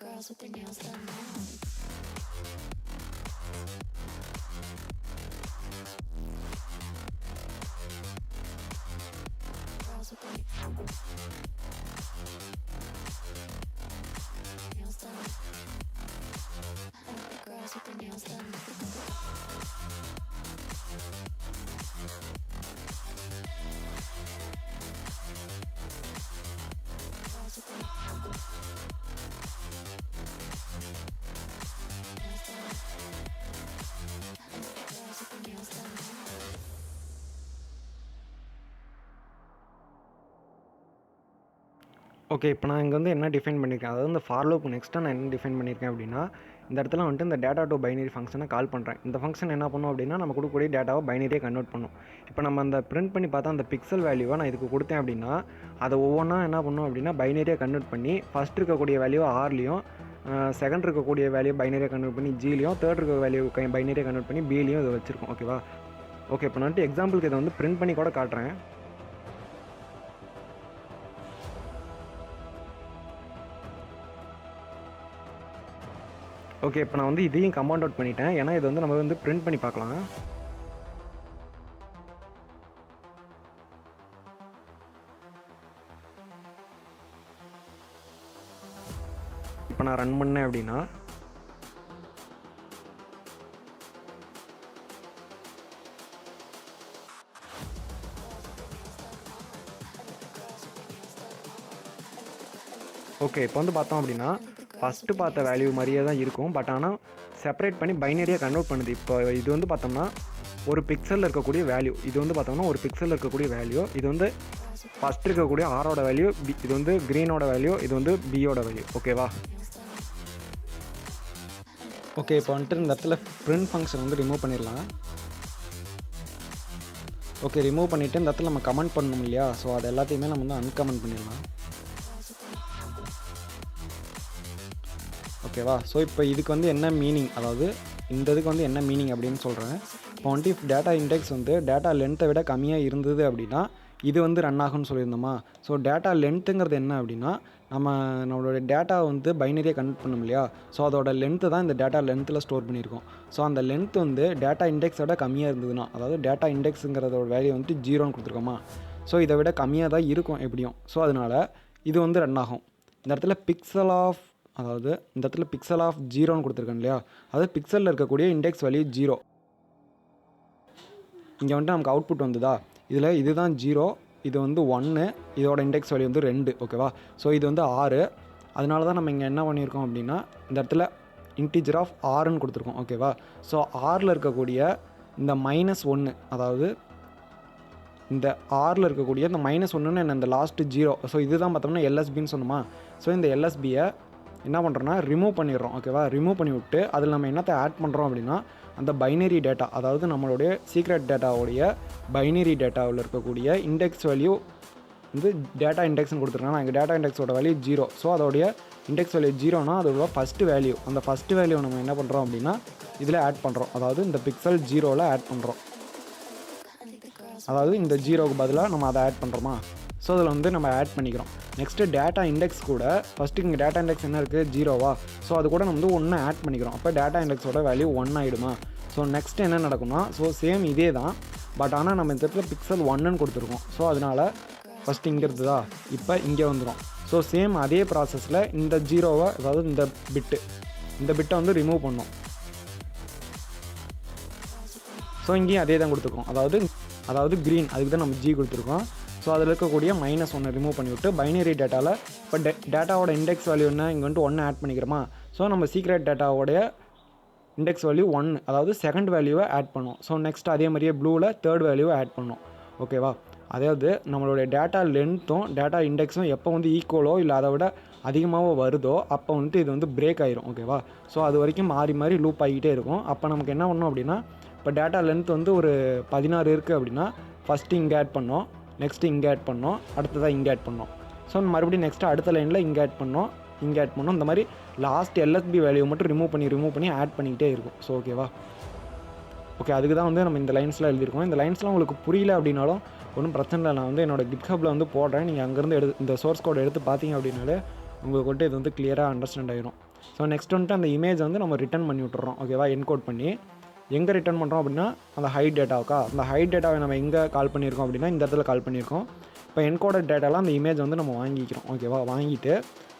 Girls with their nails done now. Girls with their nails done. Girls with their nails done. Okay, இப்போ நான் இங்கே வந்து என்ன டிஃபைன் பண்ணியிருக்கேன், அதாவது இந்த ஃபார் லூப் நெக்ஸ்ட்டாக நான் என்ன டிஃபைன் பண்ணியிருக்கேன் அப்படின்னா, இந்த இடத்துல வந்துட்டு இந்த டேட்டா டு பைனரி ஃபங்க்ஷனை கால் பண்ணுறேன். இந்த ஃபங்க்ஷன் என்ன பண்ணும் அப்படின்னா நம்ம கொடுக்கக்கூடிய டேட்டாவை பைனரியாக கன்வெர்ட் பண்ணும். இப்போ நம்ம அந்த பிரிண்ட் பண்ணி பார்த்தா அந்த பிக்சல் வேல்யூவை நான் இதுக்கு கொடுத்தேன் அப்படின்னா அதை ஒவ்வொன்றா என்ன பண்ணும் அப்படின்னா பைனரியாக கன்வெர்ட் பண்ணி ஃபஸ்ட் இருக்கக்கூடிய வேல்யூ ஆர்லேயும், செகண்ட் இருக்கக்கூடிய வேல்யூ பைனரியாக கன்வெர்ட் பண்ணி ஜிலையும், தேர்ட் இருக்க வேல்யூ பைனரியாக கன்வெர்ட் பண்ணி பிலையும் இதை வச்சுருக்கோம். ஓகேவா? ஓகே, இப்போ நான் வந்துட்டு எக்ஸாம்பிளுக்கு இதை வந்து பிரிண்ட் பண்ணி கூட காட்டுறேன். ஓகே, இப்போ நான் வந்து இதையும் கமெண்ட் அவுட் பண்ணிட்டேன், ஏன்னா இது வந்து நம்ம வந்து பிரிண்ட் பண்ணி பார்க்கலாம். இப்போ நான் ரன் பண்ணேன் அப்படின்னா ஓகே, இப்போ வந்து பார்த்தோம் அப்படின்னா ஃபஸ்ட்டு பார்த்த வேல்யூ மாதிரியே தான் இருக்கும். பட் ஆனால் செப்பரேட் பண்ணி பைனரியாக கன்வெர்ட் பண்ணுது. இப்போ இது வந்து பார்த்தோம்னா ஒரு பிக்சலில் இருக்கக்கூடிய வேல்யூ, இது வந்து பார்த்தோம்னா ஒரு பிக்சலில் இருக்கக்கூடிய வேல்யூ, இது வந்து ஃபஸ்ட் இருக்கக்கூடிய ஆரோட வேல்யூ, இது வந்து க்ரீனோட வேல்யூ, இது வந்து பியோட வேல்யூ. ஓகேவா? ஓகே, இப்போ வந்துட்டு இந்த இடத்துல பிரிண்ட் ஃபங்க்ஷன் வந்து ரிமூவ் பண்ணிடலாம். ஓகே, ரிமூவ் பண்ணிவிட்டு இந்த இடத்துல நம்ம கமெண்ட் பண்ணணும் இல்லையா, ஸோ அது எல்லாத்தையுமே நம்ம வந்து அன்கமெண்ட் பண்ணிடலாம். ஓகேவா, ஸோ இப்போ இதுக்கு வந்து என்ன மீனிங், அதாவது இந்த இதுக்கு வந்து என்ன மீனிங் அப்படின்னு சொல்கிறேன். இப்போ வந்துட்டு இஃப் டேட்டா இண்டெக்ஸ் வந்து டேட்டா லென்த்தை விட கம்மியாக இருந்தது அப்படின்னா இது வந்து ரன் ஆகும்னு சொல்லியிருந்தோமா. ஸோ டேட்டா லென்த்துங்கிறது என்ன அப்படின்னா நம்மளோட டேட்டா வந்து பைனரியாக கன்வெர்ட் பண்ணோம் இல்லையா, ஸோ அதோட லென்த்து தான் இந்த டேட்டா லென்த்தில் ஸ்டோர் பண்ணியிருக்கோம். ஸோ அந்த லென்த் வந்து டேட்டா இண்டெக்ஸோட கம்மியாக இருந்ததுன்னா, அதாவது டேட்டா இண்டெக்ஸுங்கிறதோட வேல்யூ வந்துட்டு 0ன்னு கொடுத்துருக்கோமா, ஸோ இதை விட கம்மியாக தான் இருக்கும் எப்படியும். ஸோ அதனால் இது வந்து ரன் ஆகும். இந்த இடத்துல பிக்சல் ஆஃப் 0ன்னு கொடுத்துருக்கேன் இல்லையா, அதாவது பிக்சலில் இருக்கக்கூடிய இண்டெக்ஸ் வேல்யூ 0. இங்கே வந்துட்டு நமக்கு அவுட்புட் வந்துதா, இதில் இதுதான் 0, இது வந்து 1, இதோட இண்டெக்ஸ் வேல்யூ வந்து 2. ஓகேவா, ஸோ இது வந்து 6. அதனால தான் நம்ம இங்கே என்ன பண்ணியிருக்கோம் அப்படின்னா இந்த இடத்துல இன்டிஜர் ஆஃப் 6ன்னு கொடுத்துருக்கோம். ஓகேவா, ஸோ 6ல் இருக்கக்கூடிய இந்த -1, அதாவது இந்த 6ல் இருக்கக்கூடிய இந்த -1ன்னு என்ன, இந்த லாஸ்ட்டு 0, ஸோ இதுதான் பார்த்தோம்னா எல்எஸ்பின்னு சொன்னோமா. ஸோ இந்த எல்எஸ்பியை என்ன பண்ணுறோன்னா ரிமூவ் பண்ணிடுறோம். ஓகேவா, ரிமூவ் பண்ணி விட்டு அதில் நம்ம என்னத்தை ஆட் பண்ணுறோம் அப்படின்னா அந்த பைனரி டேட்டா, அதாவது நம்மளுடைய சீக்ரெட் டேட்டாவுடைய பைனரி டேட்டாவில் இருக்கக்கூடிய இண்டெக்ஸ் வேல்யூ வந்து டேட்டா இண்டெக்ஸ்னு கொடுத்துருக்காங்க. எங்கள் டேட்டா இண்டெக்ஸோட வேல்யூ 0. ஸோ அதோடைய இண்டெக்ஸ் வேல்யூ 0னா அதோட ஃபஸ்ட்டு வேல்யூ, அந்த ஃபஸ்ட்டு வேல்யூ நம்ம என்ன பண்ணுறோம் அப்படின்னா இதில் ஆட் பண்ணுறோம். அதாவது இந்த பிக்சல் 0ல் ஆட் பண்ணுறோம். அதாவது இந்த 0க்கு பதிலாக நம்ம அதை ஆட் பண்ணுறோமா. ஸோ அதில் வந்து நம்ம ஆட் பண்ணிக்கிறோம். நெக்ஸ்ட்டு டேட்டா இண்டெக்ஸ் கூட ஃபஸ்ட்டு இங்கே டேட்டா இண்டெக்ஸ் என்ன இருக்குது, 0வா, ஸோ அது கூட நம்ம வந்து 1 ஆட் பண்ணிக்கிறோம். அப்போ டேட்டா இண்டெக்ஸோட வேல்யூ 1 ஆகிடுமா. ஸோ நெக்ஸ்ட் என்ன நடக்கும்னா, ஸோ சேம் இதே தான், பட் ஆனால் நம்ம இந்த இடத்துல பிக்சல் 1ன்னு கொடுத்துருக்கோம். ஸோ அதனால் ஃபஸ்ட்டு இங்கே இருந்ததா, இப்போ இங்கே வந்துடும். ஸோ சேம் அதே ப்ராசஸில் இந்த 0வை, அதாவது இந்த பிட்டை வந்து ரிமூவ் பண்ணோம். ஸோ இங்கேயும் அதே தான் கொடுத்துருக்கோம், அதாவது க்ரீன், அதுக்கு தான் நம்ம G கொடுத்துருக்கோம். ஸோ அதில் இருக்கக்கூடிய -1 ரிமூவ் பண்ணிவிட்டு பைனரி டேட்டாவில் இப்போ டேட்டாவோட இண்டெக்ஸ் வேல்யூ என்ன, இங்கே வந்துட்டு 1 ஆட் பண்ணிக்கிறோமா. ஸோ நம்ம சீக்ரெட் டேட்டாவோடைய இண்டெக்ஸ் வேல்யூ 1, அதாவது செகண்ட் வேல்யூவை ஆட் பண்ணோம். ஸோ நெக்ஸ்ட் அதே மாதிரியே ப்ளூவில் தேர்ட் வேல்யூவை ஆட் பண்ணோம். ஓகேவா, அதாவது நம்மளுடைய டேட்டா லென்த்தும் டேட்டா இண்டெக்ஸும் எப்போ வந்து ஈக்குவலோ இல்லை அதை விட அதிகமாக வருதோ அப்போ வந்துட்டு இது வந்து பிரேக் ஆயிரும். ஓகேவா, ஸோ அது வரைக்கும் மாறி மாறி லூப் ஆகிட்டே இருக்கும். அப்போ நமக்கு என்ன பண்ணணும் அப்படின்னா, இப்போ டேட்டா லென்த் வந்து ஒரு 16 இருக்குது அப்படின்னா ஃபஸ்ட்டு இங்கே ஆட் பண்ணோம், நெக்ஸ்ட்டு இங்கே ஆட் பண்ணோம், அடுத்ததாக இங்கே ஆட் பண்ணோம். ஸோ மறுபடியும் நெக்ஸ்ட்டு அடுத்த லைனில் இங்கே ஆட் பண்ணோம், இந்த மாதிரி லாஸ்ட் எல்எஸ்பி வேல்யூ மட்டும் ரிமூவ் பண்ணி ஆட் பண்ணிக்கிட்டே இருக்கும். ஸோ ஓகேவா, ஓகே, அதுக்கு தான் வந்து நம்ம இந்த லைன்ஸ்லாம் எழுதியிருக்கோம். இந்த லைன்ஸ்லாம் உங்களுக்கு புரியல அப்படின்னாலும் ஒன்றும் பிரச்சனை இல்லை, நான் வந்து என்னோட GitHubல வந்து போடுறேன். நீங்கள் அங்கேருந்து இந்த சோர்ஸ் கோட் எடுத்து பார்த்தீங்க அப்படின்னாலே உங்களுக்கு வந்துட்டு இது வந்து கிளியராக அண்டர்ஸ்டாண்ட் ஆகிடும். ஸோ நெக்ஸ்ட் வந்துட்டு அந்த இமேஜ் வந்து நம்ம ரிட்டர்ன் பண்ணி விட்டுறோம். ஓகேவா, என்கோட் பண்ணி எங்கே ரிட்டர்ன் பண்ணுறோம் அப்படின்னா அந்த ஹைட் டேட்டாவுக்கா, அந்த ஹைட் டேட்டாவை நம்ம எங்கே கால் பண்ணியிருக்கோம் அப்படின்னா இந்த இடத்துல கால் பண்ணியிருக்கோம். இப்போ என்கோடட் டேட்டாலாம் அந்த இமேஜ் வந்து நம்ம வாங்கிக்கிறோம். ஓகேவா, வாங்கிட்டு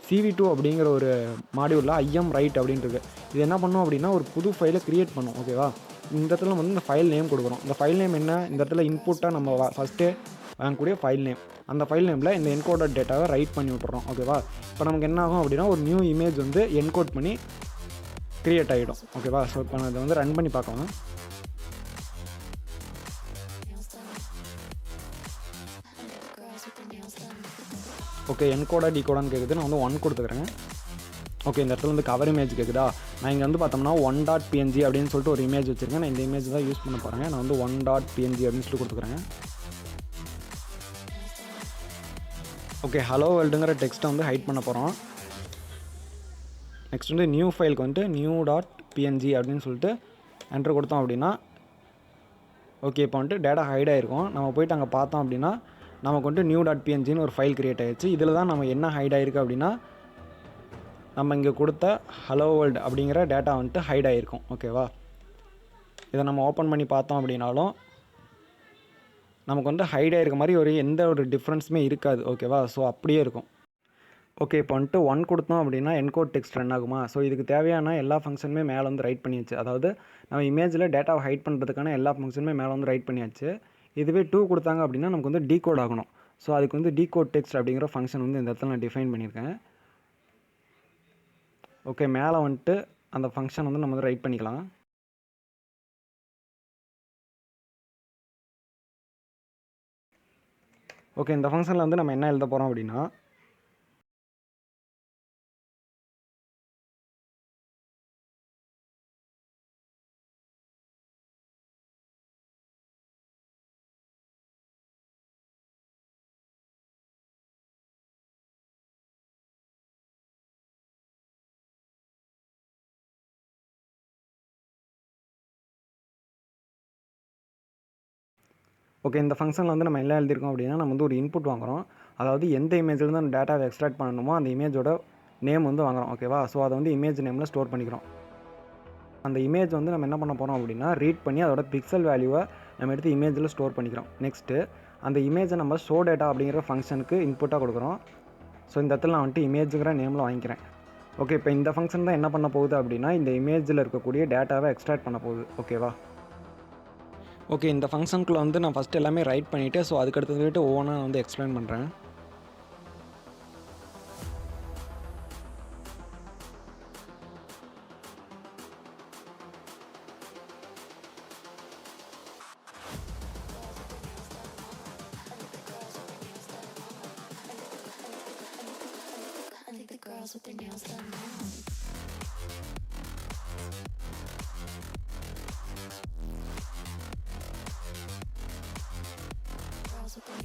CV2 அப்படிங்கிற ஒரு மாடியூலில் IMWrite அப்படின்றது இது என்ன பண்ணோம் அப்படின்னா ஒரு புது ஃபைலை க்ரியேட் பண்ணோம். ஓகேவா, இந்த இடத்துல வந்து இந்த ஃபைல் நேம் கொடுக்குறோம். இந்த ஃபைல் நேம் என்ன, இந்த இடத்துல இன்புட்டாக நம்ம ஃபஸ்ட்டே வாங்கக்கூடிய ஃபைல் நேம், அந்த ஃபைல் நேமில் இந்த என்கோடட் டேட்டாவை ரைட் பண்ணி விட்டுறோம். ஓகேவா, இப்போ நமக்கு என்ன ஆகும் அப்படின்னா ஒரு நியூ இமேஜ் வந்து என்கோட் பண்ணி க்ரியேட் ஆகிடும். ஓகேவா, ஸோ இப்போ நான் இதை வந்து ரன் பண்ணி பார்க்கலாம். ஓகே, என்கோடா டிகோடான்னு கேட்குது, நான் வந்து 1 கொடுத்துக்கிறேன். ஓகே, இந்த இடத்துல வந்து கவர் இமேஜ் கேட்குதா, நான் இங்கே வந்து பார்த்தோம்னா 1.png அப்படின்னு சொல்லிட்டு ஒரு இமேஜ் வச்சுருக்கேன். நான் இந்த இமேஜ் தான் யூஸ் பண்ண போகிறேன். நான் வந்து 1.png அப்படின்னு சொல்லி கொடுத்துக்கிறேன். ஓகே, ஹலோ வேர்ல்டுங்கிற டெக்ஸ்ட்டை வந்து ஹைட் பண்ண போகிறோம். நெக்ஸ்ட் வந்து நியூ ஃபைலுக்கு வந்துட்டு new.png அப்படின்னு சொல்லிட்டு என்ட்ரு கொடுத்தோம் அப்படின்னா ஓகே, இப்போ வந்துட்டு டேட்டா ஹைட் ஆகிருக்கும். நம்ம போய்ட்டு அங்கே பார்த்தோம் அப்படின்னா நமக்கு வந்துட்டு new.pngன்னு ஒரு ஃபைல் க்ரியேட் ஆகிடுச்சு. இதில் தான் நம்ம என்ன ஹைட் ஆகிருக்கு அப்படின்னா நம்ம இங்கே கொடுத்த ஹலோ வேர்ல்டு அப்படிங்கிற டேட்டா வந்துட்டு ஹைட் ஆகிருக்கும். ஓகேவா, இதை நம்ம ஓப்பன் பண்ணி பார்த்தோம் அப்படின்னாலும் நமக்கு வந்து ஹைட் ஆகிருக்க மாதிரி எந்த ஒரு டிஃப்ரென்ஸுமே இருக்காது. ஓகேவா, ஸோ அப்படியே இருக்கும். ஓகே, இப்போ வந்துட்டு 1 கொடுத்தோம் அப்படின்னா என்கோட் டெக்ஸ்ட் ரன் ஆகுமா. ஸோ இதுக்கு தேவையான எல்லா ஃபங்க்ஷனுமே மேலே வந்து ரைட் பண்ணியாச்சு. அதாவது நம்ம இமேஜில் டேட்டாவை ஹைட் பண்ணுறதுக்கான எல்லா ஃபங்க்ஷனுமே மேலே வந்து ரைட் பண்ணியாச்சு. இதுவே 2 கொடுத்தாங்க அப்படின்னா நமக்கு வந்து டீகோட் ஆகணும். ஸோ அதுக்கு வந்து டீகோட் டெக்ஸ்ட் அப்படிங்கிற ஃபங்க்ஷன் வந்து இந்த இடத்துல நான் டிஃபைன் பண்ணியிருக்கேன். ஓகே, மேலே வந்துட்டு அந்த ஃபங்க்ஷன் வந்து நம்ம வந்து ரைட் பண்ணிக்கலாம். ஓகே, இந்த ஃபங்க்ஷனில் வந்து நம்ம என்ன எழுத போகிறோம் அப்படின்னா ஓகே, இந்த ஃபங்க்ஷனில் வந்து நம்ம என்ன எழுதியிருக்கோம் அப்படின்னா, நம்ம வந்து ஒரு இன்புட் வாங்குகிறோம். அதாவது எந்த இமேஜ்லேருந்து அந்த டேட்டாவை எக்ஸ்ட்ராக்ட் பண்ணணுமோ அந்த இமேஜோட நேம் வந்து வாங்குகிறோம். ஓகேவா? ஸோ அதை வந்து இமேஜ் நேமில் ஸ்டோர் பண்ணிக்கிறோம். அந்த இமேஜ் வந்து நம்ம என்ன பண்ண போகிறோம் அப்படின்னா, ரீட் பண்ணி அதோட பிக்சல் வேல்யூவை நம்ம எடுத்து இமேஜில் ஸ்டோர் பண்ணிக்கிறோம். நெக்ஸ்ட்டு அந்த இமேஜை நம்ம ஷோ டேட்டா அப்படிங்கிற ஃபங்க்ஷனுக்கு இன்புட்டாக கொடுக்குறோம். ஸோ இந்த இடத்துல நான் வந்துட்டு இமேஜுங்கிற நேமில் வாங்கிக்கிறேன். ஓகே, இப்போ இந்த ஃபங்க்ஷன் தான் என்ன பண்ண போகுது அப்படின்னா, இந்த இமேஜில் இருக்கக்கூடிய டேட்டாவை எக்ஸ்ட்ராக்ட் பண்ண போகுது. ஓகேவா? ஓகே, இந்த ஃபங்க்ஷனுக்குள்ளே வந்து நான் ஃபஸ்ட்டு எல்லாமே ரைட் பண்ணிவிட்டு ஸோ அதுக்கடுத்து ஒவ்வொன்றா வந்து எக்ஸ்பிளைன் பண்ணுறேன். I think the girls with their nails done now. Girls with their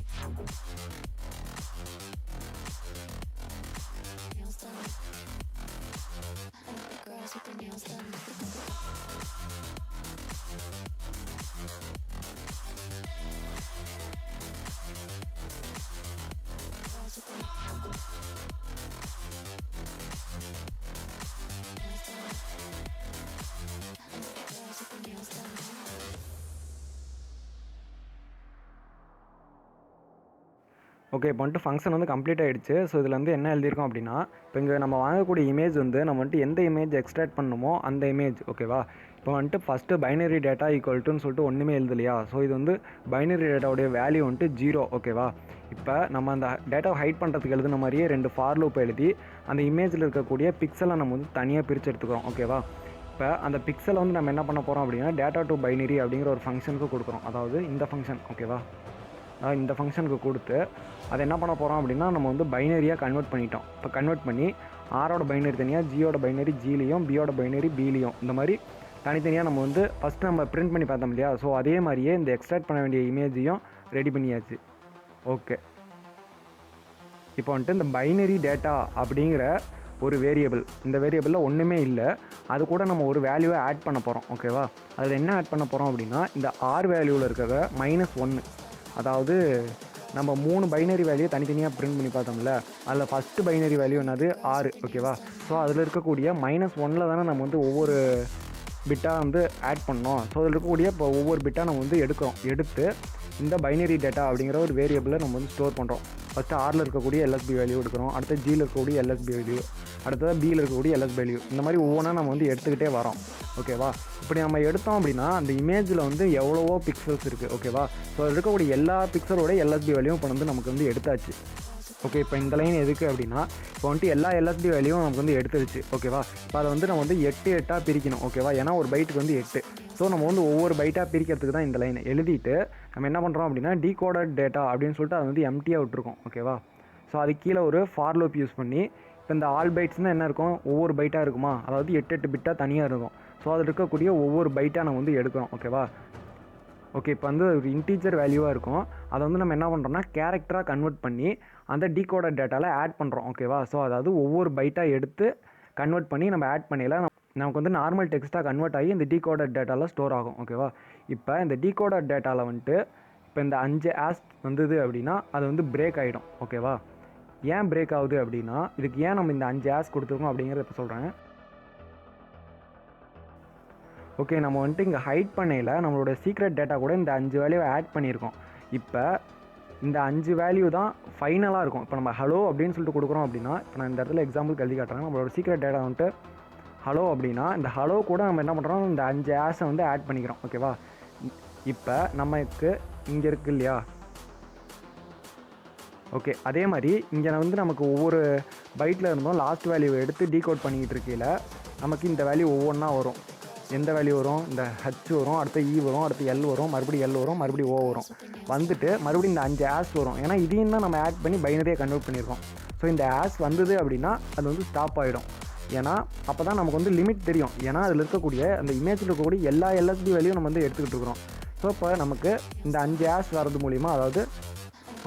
nails done. I think the girls with their nails done. Girls with their nails done. I think the girls with their nails done. Okay, இப்போ வந்துட்டு function வந்து complete ஆகிடுச்சு. So இதில் வந்து என்ன எழுதியிருக்கோம் அப்படின்னா, இப்போ இங்கே நம்ம வாங்கக்கூடிய இமேஜ் வந்து நம்ம வந்துட்டு எந்த இமேஜ் எக்ஸ்ட்ராக்ட் பண்ணணுமோ அந்த இமேஜ். ஓகேவா? இப்போ வந்துட்டு ஃபஸ்ட்டு பைனரி டேட்டா ஈக்குவல்ட்டுன்னு சொல்லிட்டு ஒன்றுமே எழுதலையா? ஸோ இது வந்து பைனரி டேட்டாவுடைய வேல்யூ வந்துட்டு 0. ஓகேவா? இப்போ நம்ம அந்த டேட்டாவை ஹைட் பண்ணுறதுக்கு எழுதுன மாதிரியே 2 ஃபார் லூப் எழுதி அந்த இமேஜில் இருக்கக்கூடிய பிக்சலை நம்ம வந்து தனியாக பிரித்து எடுத்துக்கிறோம். ஓகேவா? இப்போ அந்த பிக்சலை வந்து நம்ம என்ன பண்ண போகிறோம் அப்படின்னா, டேட்டா டு பைனரி அப்படிங்கிற ஒரு ஃபங்க்ஷனுக்கு கொடுக்குறோம். அதாவது இந்த ஃபங்க்ஷன். ஓகேவா? இந்த ஃபங்க்ஷனுக்கு கொடுத்து அதை என்ன பண்ண போகிறோம் அப்படின்னா, நம்ம வந்து பைனரியாக கன்வெர்ட் பண்ணிட்டோம். இப்போ கன்வெர்ட் பண்ணி ஆரோட பைனரி தனியாக, ஜியோட பைனரி ஜிலையும், பியோட பைனரி பிலையும், இந்த மாதிரி தனித்தனியாக நம்ம வந்து ஃபஸ்ட்டு நம்ம பிரிண்ட் பண்ணி பார்த்தோம் இல்லையா? ஸோ அதே மாதிரியே இந்த எக்ஸ்ட்ராக்ட் பண்ண வேண்டிய இமேஜையும் ரெடி பண்ணியாச்சு. ஓகே, இப்போ வந்துட்டு இந்த பைனரி டேட்டா அப்படிங்கிற ஒரு வேரியபிள், இந்த வேரியபிளில் ஒன்றுமே இல்லை. அது கூட நம்ம ஒரு வேல்யூவை ஆட் பண்ண போகிறோம். ஓகேவா? அதில் என்ன ஆட் பண்ண போகிறோம் அப்படின்னா, இந்த ஆர் வேல்யூவில் இருக்கிற -1. அதாவது நம்ம 3 பைனரி வேல்யூ தனித்தனியாக பிரிண்ட் பண்ணி பார்த்தோம்ல, அதில் ஃபஸ்ட்டு பைனரி வேல்யூ என்னது 6. ஓகேவா? ஸோ அதில் இருக்கக்கூடிய -1 தானே நம்ம வந்து ஒவ்வொரு பிட்டாக வந்து ஆட் பண்ணோம். ஸோ அதில் இருக்கக்கூடிய இப்போ ஒவ்வொரு பிட்டாக நம்ம வந்து எடுத்து இந்த பைனரி டேட்டா அப்படிங்கிற ஒரு வேரியபிளை நம்ம வந்து ஸ்டோர் பண்ணுறோம். ஃபஸ்ட்டு ஆரில் இருக்கக்கூடிய எல்எஸ்பி வேல்யூ எடுக்கிறோம், அடுத்து ஜியில் இருக்கக்கூடிய எல்எஸ்பி வேல்யூ, அடுத்தது பியில் இருக்கக்கூடிய எல்எஸ் வேல்யூ, இந்த மாதிரி ஒவ்வொன்றா நம்ம வந்து எடுத்துக்கிட்டே வரோம். ஓகேவா? இப்படி நம்ம எடுத்தோம் அப்படின்னா அந்த இமேஜில் வந்து எவ்வளவோ பிக்சல்ஸ் இருக்குது. ஓகேவா? ஸோ அதில் இருக்கக்கூடிய எல்லா பிக்சலோட எல்எஸ்பி வேல்யூ இப்போ வந்து நமக்கு வந்து எடுத்தாச்சு. ஓகே, இப்போ இந்த லைன் எதுக்கு அப்படின்னா, இப்போ வந்துட்டு எல்லா எல்எஸ்பி வேல்யூவும் நமக்கு வந்து எடுத்துருச்சு. ஓகேவா? இப்போ அதை வந்து நம்ம வந்து 8 பிரிக்கணும். ஓகேவா? ஏன்னா ஒரு பைட்டுக்கு வந்து 8. ஸோ நம்ம வந்து ஒவ்வொரு பைட்டாக பிரிக்கிறதுக்கு தான் இந்த லைனை எழுதிட்டு நம்ம என்ன பண்ணுறோம் அப்படின்னா, டீகோடட் டேட்டா அப்படின்னு சொல்லிட்டு அதை வந்து எம்டியாக விட்டுருக்கோம். ஓகேவா? ஸோ அது கீழே ஒரு ஃபார் லூப் யூஸ் பண்ணி, இப்போ இந்த ஆல் பைட்ஸ்னால் என்ன இருக்கும், ஒவ்வொரு பைட்டாக இருக்குமா, அதாவது 8 பிட்டாக தனியாக இருக்கும். ஸோ அதில் இருக்கக்கூடிய ஒவ்வொரு பைட்டாக நம்ம வந்து எடுக்கிறோம். ஓகேவா? ஓகே, இப்போ வந்து ஒரு இன்டீஜர் வேல்யூவாக இருக்கும். அதை வந்து நம்ம என்ன பண்ணுறோம்னா கேரக்டராக கன்வெர்ட் பண்ணி அந்த டீகோடட் டேட்டாவில் ஆட் பண்ணுறோம். ஓகேவா? ஸோ அதாவது ஒவ்வொரு பைட்டாக எடுத்து கன்வெர்ட் பண்ணி நம்ம ஆட் பண்ணிடலாம். நமக்கு வந்து நார்மல் டெக்ஸ்ட்டாக கன்வெர்ட் ஆகி இந்த டீகோடட் டேட்டாவில் ஸ்டோர் ஆகும். ஓகேவா? இப்போ இந்த டீகோடட் டேட்டாவில் வந்துட்டு இப்போ இந்த 5 ஆஸ் வந்தது அப்படின்னா அது வந்து பிரேக் ஆகிடும். ஓகேவா? ஏன் பிரேக் ஆகுது அப்படின்னா, இதுக்கு ஏன் நம்ம இந்த 5 ஆஸ் கொடுத்துருக்கோம் அப்படிங்கிறத இப்போ சொல்கிறேன். ஓகே, நம்ம வந்துட்டு இங்கே ஹைட் பண்ணையில் நம்மளோட சீக்ரெட் டேட்டா கூட இந்த 5 வேல்யூவை ஆட் பண்ணியிருக்கோம். இப்போ இந்த 5 வேல்யூ தான் ஃபைனலாக இருக்கும். இப்போ நம்ம ஹலோ அப்படின்னு சொல்லிட்டு கொடுக்குறோம் அப்படின்னா, இப்போ நான் இந்த இடத்துல எக்ஸாம்பிளுக்கு எழுதி காட்டுறேன். நம்மளோட சீக்ரெட் டேட்டா வந்துட்டு ஹலோ அப்படின்னா, இந்த ஹலோ கூட நம்ம என்ன பண்ணுறோம், இந்த 5 ஆஸை வந்து ஆட் பண்ணிக்கிறோம். ஓகேவா? இப்போ நமக்கு இங்கே இருக்குது இல்லையா? ஓகே, அதே மாதிரி இங்கே வந்து நமக்கு ஒவ்வொரு பைட்டில் இருந்தும் லாஸ்ட் வேல்யூவை எடுத்து டீகோட் பண்ணிக்கிட்டு இருக்கையில் நமக்கு இந்த வேல்யூ ஒவ்வொன்றா வரும். எந்த வேல்யூ வரும், இந்த ஹச் வரும், அடுத்து இ வரும், அடுத்து எல் வரும், மறுபடியும் எல் வரும், மறுபடியும் ஓ வரும், வந்துட்டு மறுபடியும் இந்த 5 ஆஸ் வரும். ஏன்னா இதையும் தான் நம்ம ஆட் பண்ணி பைனரியாக கன்வெர்ட் பண்ணியிருக்கோம். ஸோ இந்த ஆஸ் வந்தது அப்படின்னா அது வந்து ஸ்டாப் ஆகிடும். ஏன்னா அப்போ தான் நமக்கு வந்து லிமிட் தெரியும். ஏன்னா அதில் இருக்கக்கூடிய அந்த இமேஜில் இருக்கக்கூடிய எல்லா எல்எஸ்பி வேல்யூ நம்ம வந்து எடுத்துக்கிட்டு இருக்கிறோம். ஸோ இப்போ நமக்கு இந்த 5 ஆஸ் வரது மூலிமா, அதாவது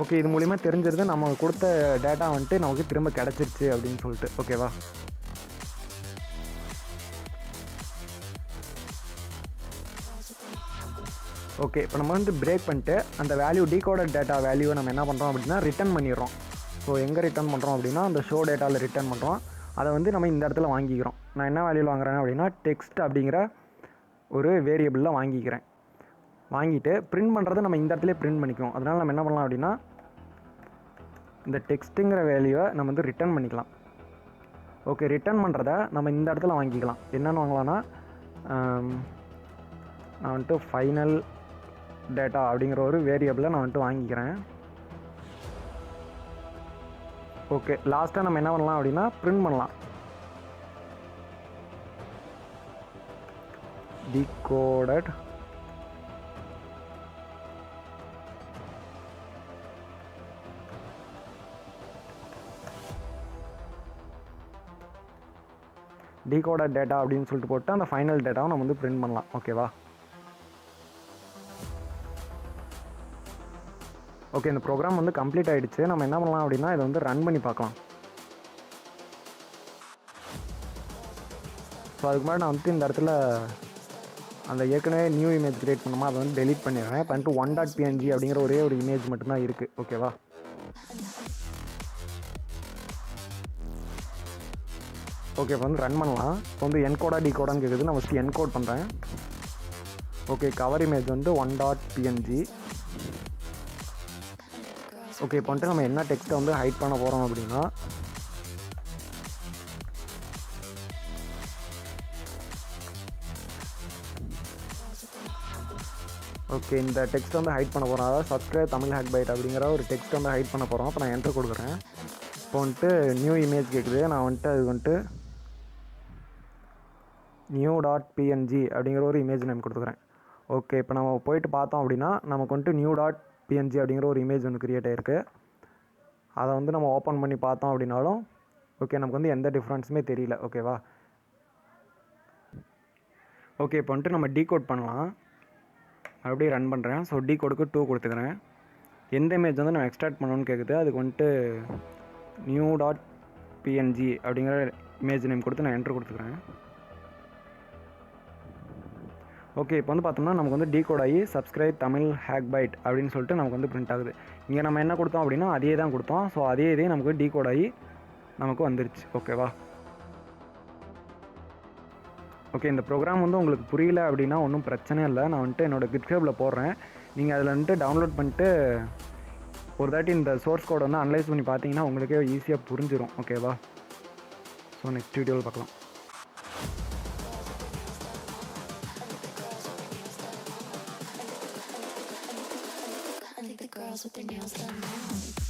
ஓகே இது மூலிமா தெரிஞ்சிருது நம்ம கொடுத்த டேட்டா வந்துட்டு நமக்கு திரும்ப கிடச்சிருச்சு அப்படின்னு சொல்லிட்டு. ஓகேவா? ஓகே, இப்போ நம்ம வந்து பிரேக் பண்ணிட்டு அந்த வேல்யூ டீகோடட் டேட்டா வேல்யூவை நம்ம என்ன பண்ணுறோம் அப்படின்னா ரிட்டர்ன் பண்ணிடுறோம். ஸோ எங்கே ரிட்டர்ன் பண்ணுறோம் அப்படின்னா அந்த ஷோ டேட்டாவில் ரிட்டர்ன் பண்ணுறோம். அதை வந்து நம்ம இந்த இடத்துல வாங்கிக்கிறோம். நான் என்ன வேல்யூவில் வாங்குறேன் அப்படின்னா டெக்ஸ்ட் அப்படிங்கிற ஒரு வேரியபிளில் வாங்கிக்கிறேன். வாங்கிட்டு பிரிண்ட் பண்ணுறதை நம்ம இந்த இடத்துல பிரிண்ட் பண்ணிக்குவோம். அதனால் நம்ம என்ன பண்ணலாம் அப்படின்னா இந்த டெக்ஸ்ட்டுங்கிற வேல்யூவை நம்ம வந்து ரிட்டர்ன் பண்ணிக்கலாம். ஓகே, ரிட்டர்ன் பண்ணுறத நம்ம இந்த இடத்துல வாங்கிக்கலாம். என்னென்னு வாங்கலாம்னா நான் வந்துட்டு ஃபைனல் டேட்டா அப்படிங்கிற ஒரு வேரியபிளை நான் வந்துட்டு வாங்கிக்கிறேன். ஓகே, லாஸ்ட்டாக நம்ம என்ன பண்ணலாம் அப்படின்னா பிரிண்ட் பண்ணலாம். decoded decoded டேட்டா அப்படின்னு சொல்லிட்டு போட்டு அந்த ஃபைனல் டேட்டாவை நம்ம வந்து பிரிண்ட் பண்ணலாம். ஓகேவா? ஓகே, இந்த ப்ரோக்ராம் வந்து கம்ப்ளீட் ஆகிடுச்சு. நம்ம என்ன பண்ணலாம் அப்படின்னா இதை வந்து ரன் பண்ணி பார்க்கலாம். ஸோ அதுக்கு முன்னாடி நான் வந்துட்டு இந்த இடத்துல அந்த ஏற்கனவே நியூ இமேஜ் கிரியேட் பண்ணோமா அதை வந்து டெலீட் பண்ணிடுறேன். இப்போ வந்துட்டு 1.png அப்படிங்கிற ஒரே ஒரு இமேஜ் மட்டும்தான் இருக்குது. ஓகேவா? ஓகே, இப்போ வந்து ரன் பண்ணலாம். இப்போ வந்து என்கோடா டிகோடான்னு கேட்குது. நான் ஃபஸ்ட்டு என்கோட் பண்ணுறேன். ஓகே, கவர் இமேஜ் வந்து 1.png. ஓகே, இப்போ வந்துட்டு நம்ம என்ன டெக்ஸ்ட்டை வந்து ஹைட் பண்ண போகிறோம் அப்படின்னா ஓகே இந்த டெக்ஸ்ட் வந்து ஹைட் பண்ண போகிறோம். அதாவது சப்ஸ்கிரைப் தமிழ் ஹேக் பைட் அப்படிங்கிற ஒரு டெக்ஸ்ட் வந்து ஹைட் பண்ண போகிறோம். அப்போ நான் என்ட்ரு கொடுக்குறேன். இப்போ வந்துட்டு நியூ இமேஜ் கேட்குது. நான் வந்துட்டு அது வந்துட்டு new.png அப்படிங்கிற ஒரு இமேஜ் நேம் கொடுத்துக்கிறேன். ஓகே, இப்போ நம்ம போயிட்டு பார்த்தோம் அப்படின்னா நமக்கு வந்துட்டு new.png அப்படிங்கிற ஒரு இமேஜ் ஒன்று க்ரியேட் ஆகிருக்கு. அதை வந்து நம்ம ஓப்பன் பண்ணி பார்த்தோம் அப்படின்னாலும் ஓகே நமக்கு வந்து எந்த டிஃப்ரென்ஸுமே தெரியல. ஓகேவா? ஓகே, இப்போ வந்துட்டு நம்ம டீகோட் பண்ணலாம். மறுபடியும் ரன் பண்ணுறேன். ஸோ டீகோடுக்கு 2 கொடுத்துக்கிறேன். எந்த இமேஜ் வந்து நம்ம எக்ஸ்ட்ராக்ட் பண்ணணும்னு கேட்குது. அதுக்கு வந்துட்டு new.png அப்படிங்கிற இமேஜ் நேம் கொடுத்து நான் என்ட்ரு கொடுத்துக்கிறேன். ஓகே, இப்போ வந்து பார்த்தோம்னா நமக்கு வந்து டீகோட் ஆகி சப்ஸ்கிரைப் தமிழ் ஹேக் பைட் அப்படின்னு சொல்லிட்டு நமக்கு வந்து பிரிண்ட் ஆகுது. இங்கே நம்ம என்ன கொடுத்தோம் அப்படின்னா அதே தான் கொடுத்தோம். ஸோ அதே இதே நமக்கு டீகோட் ஆகி நமக்கு வந்துருச்சு. ஓகேவா? ஓகே, இந்த ப்ரோக்ராம் வந்து உங்களுக்கு புரியல அப்படின்னா ஒன்றும் பிரச்சனை இல்லை. நான் வந்துட்டு என்னோடய கிட்ஹப்பில் போடுறேன். நீங்கள் அதில் வந்துட்டு டவுன்லோட் பண்ணிட்டு ஒரு தாட்டி இந்த சோர்ஸ் கோடை வந்து அனலைஸ் பண்ணி பார்த்தீங்கன்னா உங்களுக்கே ஈஸியாக புரிஞ்சிடும். ஓகேவா? ஸோ நெக்ஸ்ட் வீடியோவில் பார்க்கலாம். I think the girls with their nails done now.